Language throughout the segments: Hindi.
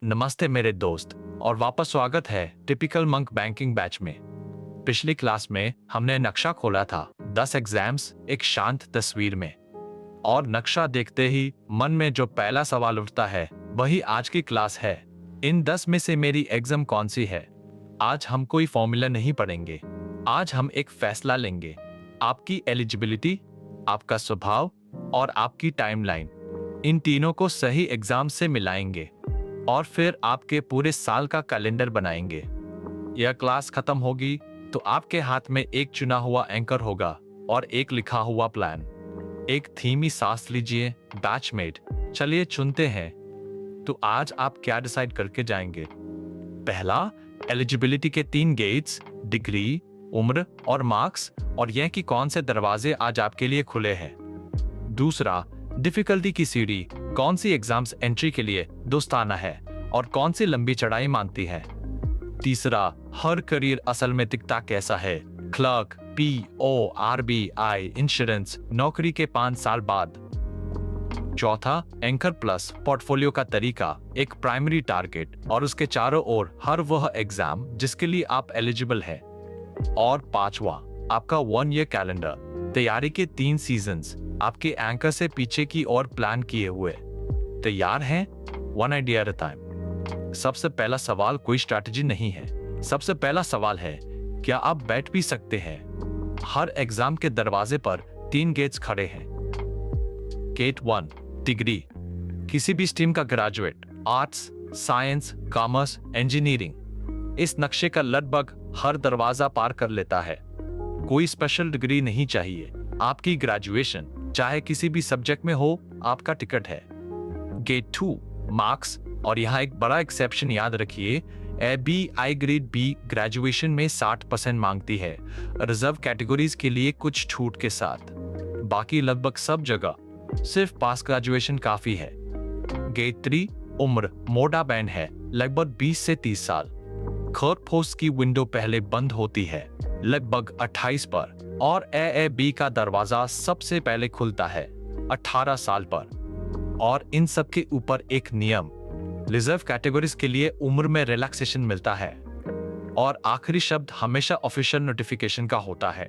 नमस्ते मेरे दोस्त और वापस स्वागत है टिपिकल मंक बैंकिंग बैच में। पिछली क्लास में हमने नक्शा खोला था 10 एग्जाम्स एक शांत तस्वीर में, और नक्शा देखते ही मन में जो पहला सवाल उठता है वही आज की क्लास है। इन 10 में से मेरी एग्जाम कौन सी है? आज हम कोई फॉर्मूला नहीं पढ़ेंगे, आज हम एक फैसला लेंगे। आपकी एलिजिबिलिटी, आपका स्वभाव और आपकी टाइमलाइन, इन तीनों को सही एग्जाम से मिलाएंगे और फिर आपके पूरे साल का कैलेंडर बनाएंगे। यह क्लास खत्म होगी तो आपके हाथ में एक चुना हुआ एंकर होगा और एक लिखा हुआ प्लान। एक धीमी सांस लीजिए बैचमेट, चलिए चुनते हैं। तो आज आप क्या डिसाइड करके जाएंगे? पहला, एलिजिबिलिटी के 3 गेट्स, डिग्री, उम्र और मार्क्स, और यह कि कौन से दरवाजे आज आपके लिए खुले हैं। दूसरा, डिफिकल्टी की सीढ़ी, कौन सी एग्जाम्स एंट्री के लिए दोस्ताना है और कौन सी लंबी चढ़ाई मांगती है। तीसरा, हर करियर असल में दिखता कैसा है, क्लर्क, PO, RBI, इंश्योरेंस, नौकरी के 5 साल बाद। चौथा, एंकर प्लस पोर्टफोलियो का तरीका, एक प्राइमरी टारगेट और उसके चारों ओर हर वह एग्जाम जिसके लिए आप एलिजिबल है। और पांचवा, आपका 1 ईयर कैलेंडर, तैयारी के 3 सीजन्स आपके एंकर से पीछे की ओर प्लान किए हुए। तैयार हैं? 1 आइडिया एट अ टाइम। सबसे पहला सवाल कोई स्ट्रैटेजी नहीं है, सबसे पहला सवाल है, क्या आप बैठ भी सकते हैं? हर एग्जाम के दरवाजे पर 3 गेट्स खड़े हैं। गेट 1, डिग्री, किसी भी स्ट्रीम का graduate, arts, science, commerce, engineering, इस नक्शे का लगभग हर दरवाजा पार कर लेता है। कोई स्पेशल डिग्री नहीं चाहिए, आपकी ग्रेजुएशन चाहे किसी भी सब्जेक्ट में हो, आपका टिकट है। गेट 2, मार्क्स, और यहाँ एक बड़ा एक्सेप्शन याद रखिए, ABI ग्रेड B ग्रेजुएशन में 60% मांगती है, रिजर्व कैटेगरीज के लिए कुछ छूट के साथ। बाकी लगभग सब जगह सिर्फ पास ग्रेजुएशन काफी है। गेट 3, उम्र, मोटा बैंड है, लगभग 20 से 30 साल। क्लर्क पोस्ट की विंडो पहले बंद होती है, लगभग 28 पर, और AAB का दरवाजा सबसे पहले खुलता है 18 साल पर। और इन सब के ऊपर एक नियम, रिजर्व कैटेगरीज के लिए उम्र में रिलैक्सेशन मिलता है। और आखिरी शब्द हमेशा ऑफिशियल नोटिफिकेशन का होता है।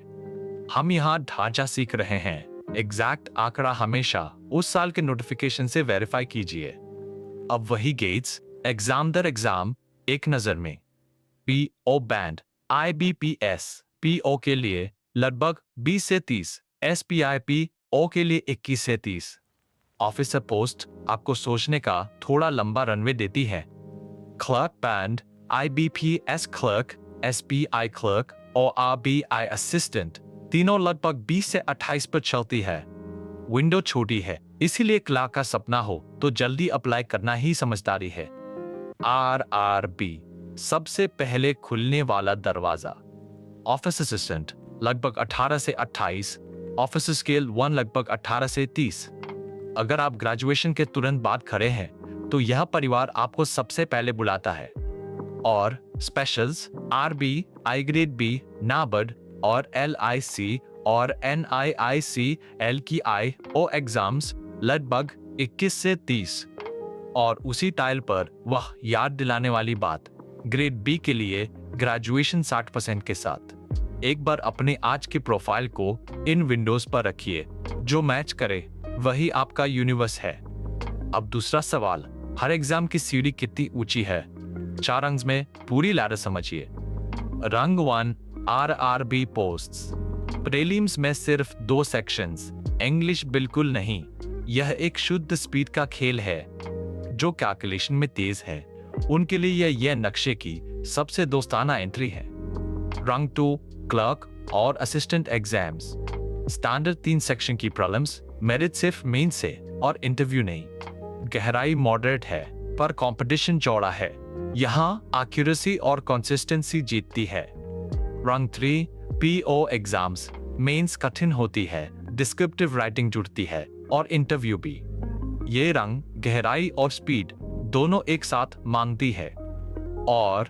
हम यहाँ ढांचा सीख रहे हैं, एग्जैक्ट आंकड़ा हमेशा उस साल के नोटिफिकेशन से वेरीफाई कीजिए। अब वही गेट्स, एग्जाम दर एग्जाम एक नजर में। PO बैंड, IBPS PO के लिए लगभग 20 से 30, SPIPO के लिए 21 से 30। ऑफिसर पोस्ट आपको सोचने का थोड़ा लंबा रनवे देती है। Clerk band, IBPS clerk, SPI clerk और RBI असिस्टेंट, तीनों लगभग 20 से 28 पर चलती है। विंडो छोटी है, इसीलिए क्लर्क का सपना हो तो जल्दी अप्लाई करना ही समझदारी है। RRB, सबसे पहले खुलने वाला दरवाजा। ऑफिस असिस्टेंट लगभग 18 से 28, ऑफिस स्केल 1 लगभग 18 से 30। अगर आप ग्रेजुएशन के तुरंत बाद खड़े हैं तो यह परिवार आपको सबसे पहले बुलाता है। और specials, RB, I grade B, NABARD और LIC और NIIC L की IO एग्जाम्स लगभग 21 से 30। और उसी टाइल पर वह याद दिलाने वाली बात, ग्रेड B के लिए ग्रेजुएशन 60% के साथ। एक बार अपने आज के प्रोफाइल को इन विंडोज पर रखिए, जो मैच करे वही आपका यूनिवर्स है। अब दूसरा सवाल, हर एग्जाम की सीढ़ी कितनी ऊंची है? 4 अंक में पूरी लैडर समझिए। रंग 1, RRB पोस्ट्स। प्रीलिम्स में सिर्फ 2 सेक्शंस, इंग्लिश बिल्कुल नहीं। यह एक शुद्ध स्पीड का खेल है। जो कैलकुलेशन में तेज है उनके लिए यह नक्शे की सबसे दोस्ताना एंट्री है। रंग 2, क्लर्क और असिस्टेंट एग्जाम्स। स्टैंडर्ड 3 सेक्शन की प्रीलिम्स, मेरिट सिर्फ मेन से और इंटरव्यू नहीं। गहराई मॉडरेट है पर कंपटीशन चौड़ा है, यहाँ एक्यूरेसी और कंसिस्टेंसी जीतती है। रंग 3, PO एग्जाम्स, मेंस कठिन होती है, डिस्क्रिप्टिव राइटिंग जुड़ती है और इंटरव्यू भी। ये रंग गहराई और स्पीड दोनों एक साथ मांगती है। और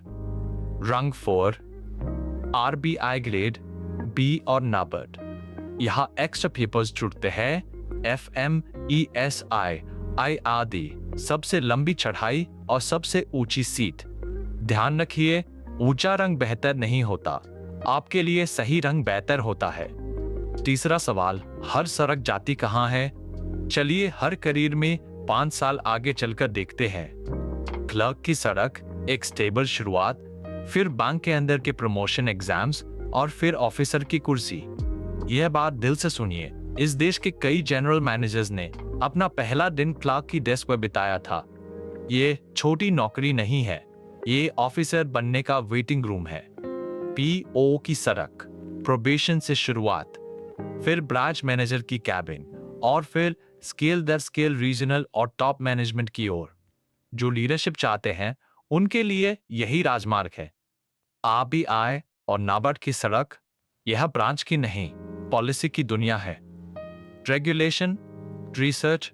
रंग 4, RBI ग्रेड B और NABARD, यहाँ एक्स्ट्रा पेपर्स जुड़ते हैं, FM, ESI, I आदि, सबसे लंबी चढ़ाई और सबसे ऊंची सीट। ध्यान रखिए, ऊंचा रंग बेहतर नहीं होता, आपके लिए सही रंग बेहतर होता है। तीसरा सवाल, हर सड़क जाती कहाँ है? चलिए हर करियर में 5 साल आगे चलकर देखते हैं। क्लर्क की सड़क, एक स्टेबल शुरुआत, फिर बैंक के अंदर के प्रमोशन एग्जाम्स और फिर ऑफिसर की कुर्सी। यह बात दिल से सुनिए, इस देश के कई जनरल मैनेजर्स ने अपना पहला दिन क्लर्क की डेस्क पर बिताया था। ये छोटी नौकरी नहीं है, ये ऑफिसर बनने का वेटिंग रूम है। पीओ की सड़क, प्रोबेशन से शुरुआत, फिर ब्रांच मैनेजर की कैबिन और फिर स्केल दर स्केल रीजनल और टॉप मैनेजमेंट की ओर। जो लीडरशिप चाहते हैं उनके लिए यही राजमार्ग है। आरबीआई और नाबार्ड की सड़क, यह ब्रांच की नहीं, पॉलिसी की दुनिया है। रेगुलेशन, रिसर्च,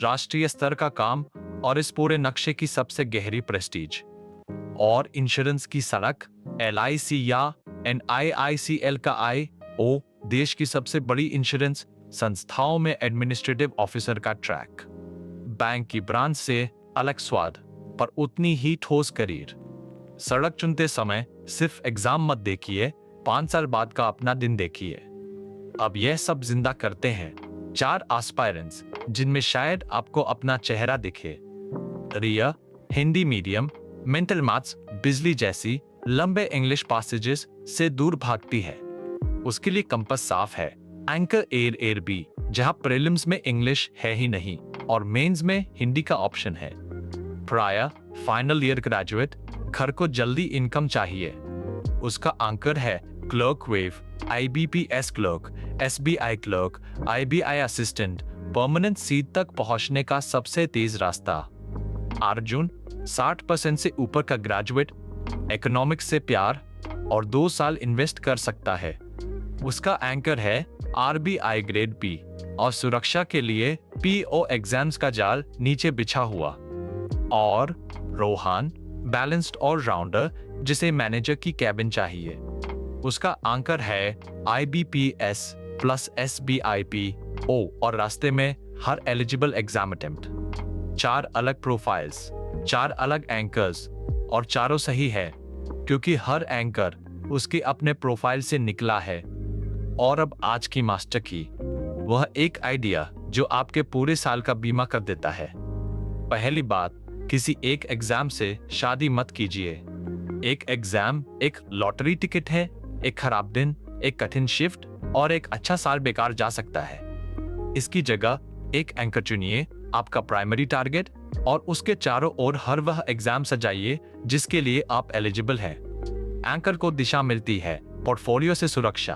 राष्ट्रीय स्तर का काम और इस पूरे नक्शे की सबसे गहरी प्रेस्टीज। और इंश्योरेंस की सड़क, एलआईसी या एनआईआईसीएल का आईओ, देश की सबसे बड़ी इंश्योरेंस संस्थाओं में एडमिनिस्ट्रेटिव ऑफिसर का ट्रैक। बैंक की ब्रांच से अलग स्वाद पर उतनी ही ठोस करियर। सड़क चुनते समय सिर्फ एग्जाम मत देखिए, 5 साल बाद का अपना दिन देखिए। अब यह सब जिंदा करते हैं 4 एस्पायरेंट्स जिनमें शायद आपको अपना चेहरा दिखे। रिया हिंदी मीडियम, मेंटल मैथ्स बिजली जैसी लंबे इंग्लिश पैसेजेस से दूर भागती है, उसके लिए कंपास साफ है। एंकर एयर बी, जहां प्रीलिम्स में इंग्लिश है ही नहीं और मेंस में हिंदी का ऑप्शन है। प्राय फाइनल ईयर ग्रेजुएट, घर को जल्दी इनकम चाहिए, उसका एंकर है clerk wave, IBPS clerk, SBI clerk, IBI assistant, permanent seat तक पहुंचने का सबसे तेज रास्ता। अर्जुन 60% से ऊपर का ग्रेजुएट, इकोनॉमिक्स से प्यार और 2 साल इन्वेस्ट कर सकता है, उसका एंकर है आरबीआई ग्रेड बी और सुरक्षा के लिए पीओ एग्जाम्स का जाल नीचे बिछा हुआ। और रोहान बैलेंस्ड और राउंडर, जिसे मैनेजर की कैबिन चाहिए, उसका एंकर है आईबीपीएस प्लस एसबीआईपीओ और रास्ते में हर एलिजिबल एग्जाम अटेम्प्ट। 4 अलग प्रोफाइल्स, 4 अलग एंकर्स और चारों सही है क्योंकि हर एंकर उसके अपने प्रोफाइल से निकला है। और अब आज की मास्टर की, वह एक आइडिया जो आपके पूरे साल का बीमा कर देता है। पहली बात, किसी एक एग्जाम से शादी मत कीजिए। एक एग्जाम एक लॉटरी टिकट है, एक खराब दिन, एक कठिन शिफ्ट और एक अच्छा साल बेकार जा सकता है। इसकी जगह एक एंकर चुनिए, आपका प्राइमरी टारगेट, और उसके चारों ओर हर वह एग्जाम सजाइए जिसके लिए आप एलिजिबल हैं। एंकर को दिशा मिलती है, पोर्टफोलियो से सुरक्षा।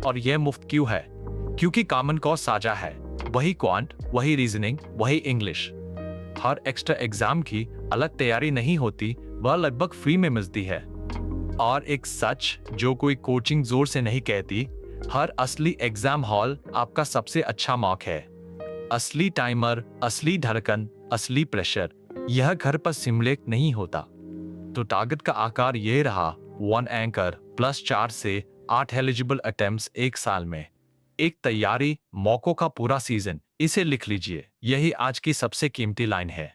और यह मुफ्त क्यों है? क्योंकि कॉमन कॉज साझा है, वही क्वांट, वही रीजनिंग, वही इंग्लिश। हर एक्स्ट्रा एग्जाम की अलग तैयारी नहीं होती, वह लगभग फ्री में मिलती है। और एक सच जो कोई कोचिंग जोर से नहीं कहती, हर असली एग्जाम हॉल आपका सबसे अच्छा मॉक है। असली टाइमर, असली धड़कन, असली प्रेशर, यह घर पर सिमुलेट नहीं होता। तो टारगेट का आकार ये रहा, 1 एंकर प्लस 4 से 8 एलिजिबल अटेम्प्ट्स एक साल में। एक तैयारी, मौकों का पूरा सीजन, इसे लिख लीजिए, यही आज की सबसे कीमती लाइन है।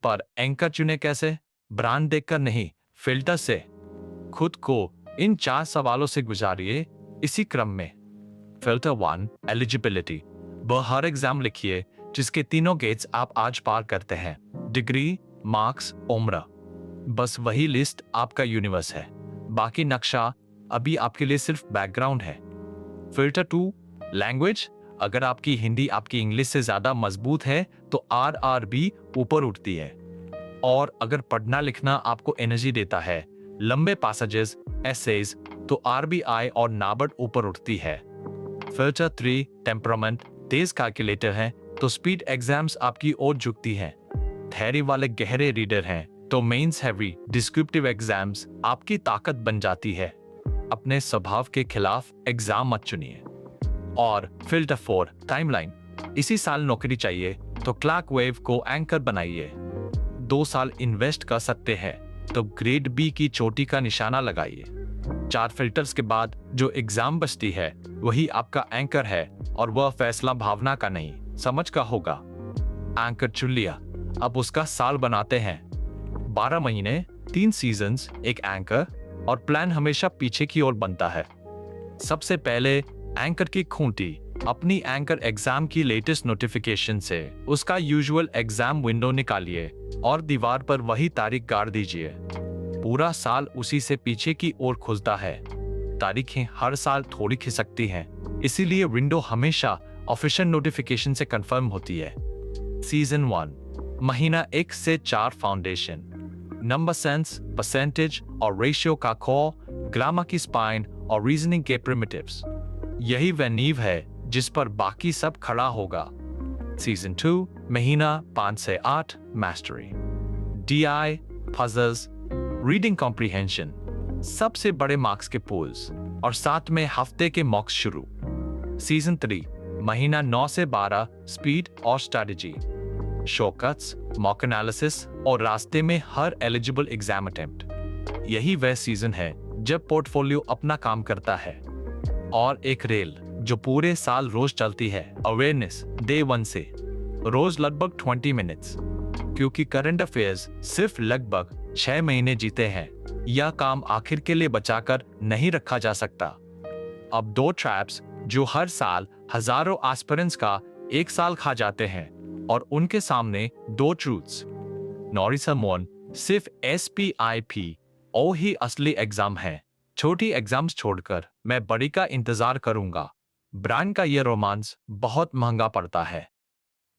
पर एंकर चुने कैसे? ब्रांड देखकर नहीं, फिल्टर से। खुद को इन 4 सवालों से गुजारिए इसी क्रम में। Filter 1, eligibility. वह हर एग्जाम लिखिए जिसके तीनों गेट्स आप आज पार करते हैं, डिग्री, मार्क्स, उम्र। बस वही लिस्ट आपका यूनिवर्स है, बाकी नक्शा अभी आपके लिए सिर्फ बैकग्राउंड है। Filter 2, language. अगर आपकी हिंदी आपकी इंग्लिश से ज्यादा मजबूत है तो आरआरबी ऊपर उठती है। और अगर पढ़ना लिखना आपको एनर्जी देता है, लंबे पैसेजेस, एसेज, तो आरबीआई और नाबार्ड ऊपर उठती है। Filter 3, temperament. तेज कैलकुलेटर है तो स्पीड एग्जाम्स आपकी ओर झुकती है। थ्योरी वाले गहरे रीडर हैं तो मेंस हैवी डिस्क्रिप्टिव एग्जाम्स आपकी ताकत बन जाती है। अपने स्वभाव के खिलाफ एग्जाम मत चुनिए। और फिल्टर 4, टाइमलाइन। इसी साल नौकरी चाहिए तो क्लर्क वेव को एंकर बनाइए। 2 साल इन्वेस्ट कर सकते हैं तो ग्रेड बी की चोटी का निशाना लगाइए। 4 फिल्टर्स के बाद जो एग्जाम बचती है वही आपका एंकर है, और वह फैसला भावना का नहीं, समझ का होगा। एंकर चुन लिया, अब उसका साल बनाते हैं। 12 महीने, 3 सीजन्स, एक एंकर, और प्लान हमेशा पीछे की ओर बनता है। सबसे पहले एंकर की खूंटी अपनी एंकर एग्जाम की लेटेस्ट नोटिफिकेशन से उसका यूजुअल एग्जाम विंडो निकालिए और दीवार पर वही तारीख गाड़ दीजिए। पूरा साल उसी से पीछे की ओर खुजता है। तारीखें हर साल थोड़ी खिसकती हैं, इसीलिए विंडो हमेशा ऑफिशियल नोटिफिकेशन से कंफर्म होती है। सीजन 1, महीना 1 से 4 फाउंडेशन, नंबर सेंस, परसेंटेज और रेशियो का कोर, ग्रामर की स्पाइन और रीजनिंग के प्रिमिटिव्स। यही वह नींव है जिस पर बाकी सब खड़ा होगा। सीजन 2, महीना 5 से 8, mastery, DI, puzzles, reading comprehension, सबसे बड़े मार्क्स के पूल्स और साथ में हफ्ते के मॉक्स शुरू। सीजन 3, महीना 9 से 12, स्पीड और स्ट्रेटजी, शॉर्टकट्स, मॉक एनालिसिस और रास्ते में हर एलिजिबल एग्जाम अटेम्प्ट। यही वह सीजन है जब पोर्टफोलियो अपना काम करता है। और एक रेल जो पूरे साल रोज चलती है, अवेयरनेस डे 1 से, रोज लगभग 20 मिनट्स, क्योंकि करंट अफेयर्स सिर्फ लगभग 6 महीने जीते हैं। यह काम आखिर के लिए बचाकर नहीं रखा जा सकता। अब 2 ट्रैप्स जो हर साल हजारों एस्पिरेंट्स का एक साल खा जाते हैं, और उनके सामने 2 ट्रूथ्स। नॉरिसा मोन, सिर्फ SPIPO ही असली एग्जाम है। छोटी एग्जाम्स छोड़कर मैं बड़ी का इंतजार करूंगा। ब्रांड का ये रोमांस बहुत महंगा पड़ता है।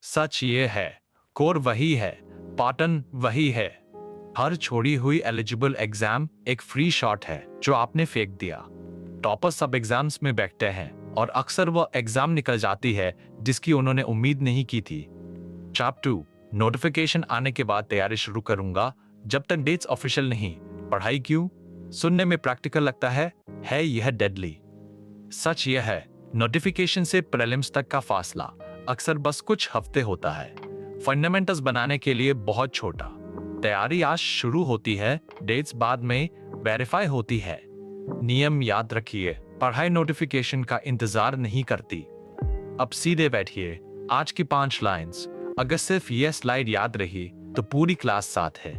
सच ये है, कोर वही है, पैटर्न वही है। हर छोड़ी हुई एलिजिबल एग्जाम एक फ्री शॉट है जो आपने फेंक दिया। टॉपर सब एग्जाम्स में बैठते हैं और अक्सर वह एग्जाम निकल जाती है जिसकी उन्होंने उम्मीद नहीं की थी। चैप्टर 2, नोटिफिकेशन आने के बाद तैयारी शुरू करूंगा। जब तक डेट्स ऑफिशियल नहीं, पढ़ाई क्यों? सुनने में प्रैक्टिकल लगता है यह डेडली। सच यह है, नोटिफिकेशन से प्रीलिम्स तक का फासला अक्सर बस कुछ हफ्ते होता है। फंडामेंटल्स बनाने के लिए बहुत छोटा। तैयारी आज शुरू होती है, डेट्स बाद में वेरीफाई होती है। नियम याद रखिए, पढ़ाई नोटिफिकेशन का इंतजार नहीं करती। अब सीधे बैठिए, आज की 5 लाइंस। अगर सिर्फ यह स्लाइड याद रही तो पूरी क्लास साथ है।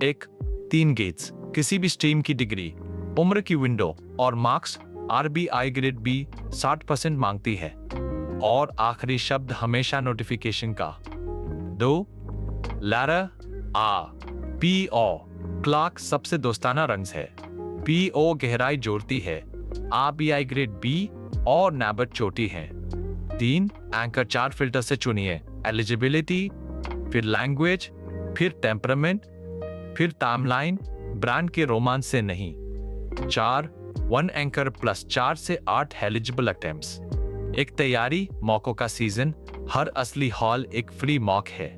1, 3 गेट्स, किसी भी स्ट्रीम की डिग्री, उम्र की विंडो और मार्क्स। RBI ग्रेड B 60% मांगती है। और आखिरी शब्द हमेशा नोटिफिकेशन का। 2, लैडर PO, क्लार्क सबसे दोस्ताना रंग्स है। PO गहराई जोड़ती है। RBI ग्रेड B और नैबर्ड चोटी है। 3, एंकर 4 फिल्टर से चुनिए, एलिजिबिलिटी, फिर लैंग्वेज, फिर टेम्परामेंट, फिर टाइमलाइन, ब्रांड के रोमांस से नहीं। 4, 1 एंकर प्लस 4 से 8 एलिजिबल अटेम्प्ट्स। एक तैयारी मौकों का सीजन, हर असली हॉल एक फ्री मॉक है।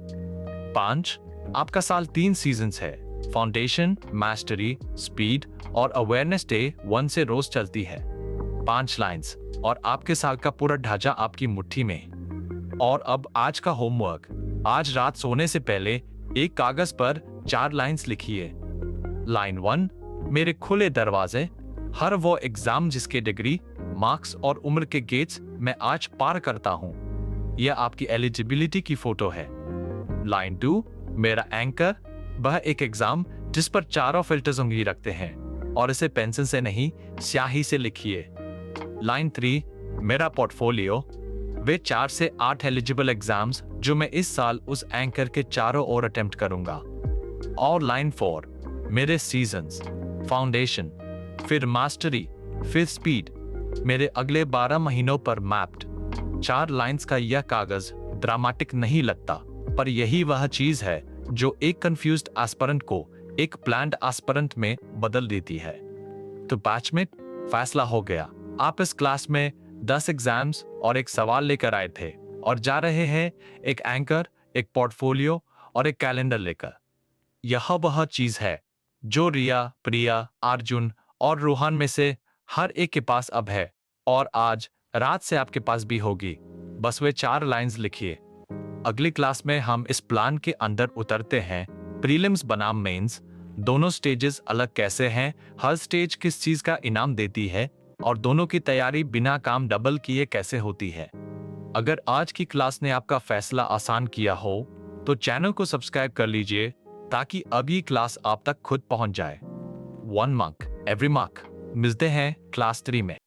5, आपका साल 3 सीजन्स है। फाउंडेशन, मास्टरी, स्पीड और अवेयरनेस डे 1 से रोज चलती है। 5 लाइंस और आपके साल का पूरा ढांचा आपकी मुट्ठी में। और अब आज का होमवर्क, आज रात सोने से पहले एक कागज पर 4 लाइंस लिखिए। लाइन 1, मेरे खुले दरवाजे, हर वो एग्जाम जिसके डिग्री, मार्क्स और उम्र के गेट्स मैं आज पार करता हूं। यह आपकी एलिजिबिलिटी की फोटो है। लाइन 2, मेरा एंकर, वह एक एग्जाम जिस पर चारों फिल्टर्स उंगली रखते हैं, और इसे पेंसिल से नहीं स्याही से लिखिए। लाइन 3, मेरा पोर्टफोलियो, वे 4 से 8 एलिजिबल एग्जाम्स जो मैं इस साल उस एंकर के चारों ओर अटेम्प्ट करूंगा। और लाइन 4, मेरे सीजन्स, फाउंडेशन, फिर मास्टरी, फिर स्पीड, मेरे अगले 12 महीनों पर मैप्ड। 4 लाइंस का यह कागज ड्रामेटिक नहीं लगता, पर यही वह चीज है जो एक कंफ्यूज्ड एस्पिरेंट को एक प्लान्ड एस्पिरेंट में बदल देती है। तो बैच में फैसला हो गया। आप इस क्लास में 10 एग्जाम्स और एक सवाल लेकर आए थे, और जा रहे हैं एक एंकर, एक पोर्टफोलियो और एक कैलेंडर लेकर। यह वह चीज है जो रिया, प्रिया, अर्जुन और रोहन में से हर एक के पास अब है, और आज रात से आपके पास भी होगी। बस वे 4 लाइंस लिखिए। अगली क्लास में हम इस प्लान के अंदर उतरते हैं, प्रीलिम्स बनाम मेंस, दोनों स्टेजेस अलग कैसे हैं, हर स्टेज किस चीज का इनाम देती है, और दोनों की तैयारी बिना काम डबल किए कैसे होती है। अगर आज की क्लास ने आपका फैसला आसान किया हो, तो चैनल को सब्सक्राइब कर लीजिए ताकि अब ये क्लास आप तक खुद पहुंच जाए। One monk every monk. मिलते हैं क्लास 3 में।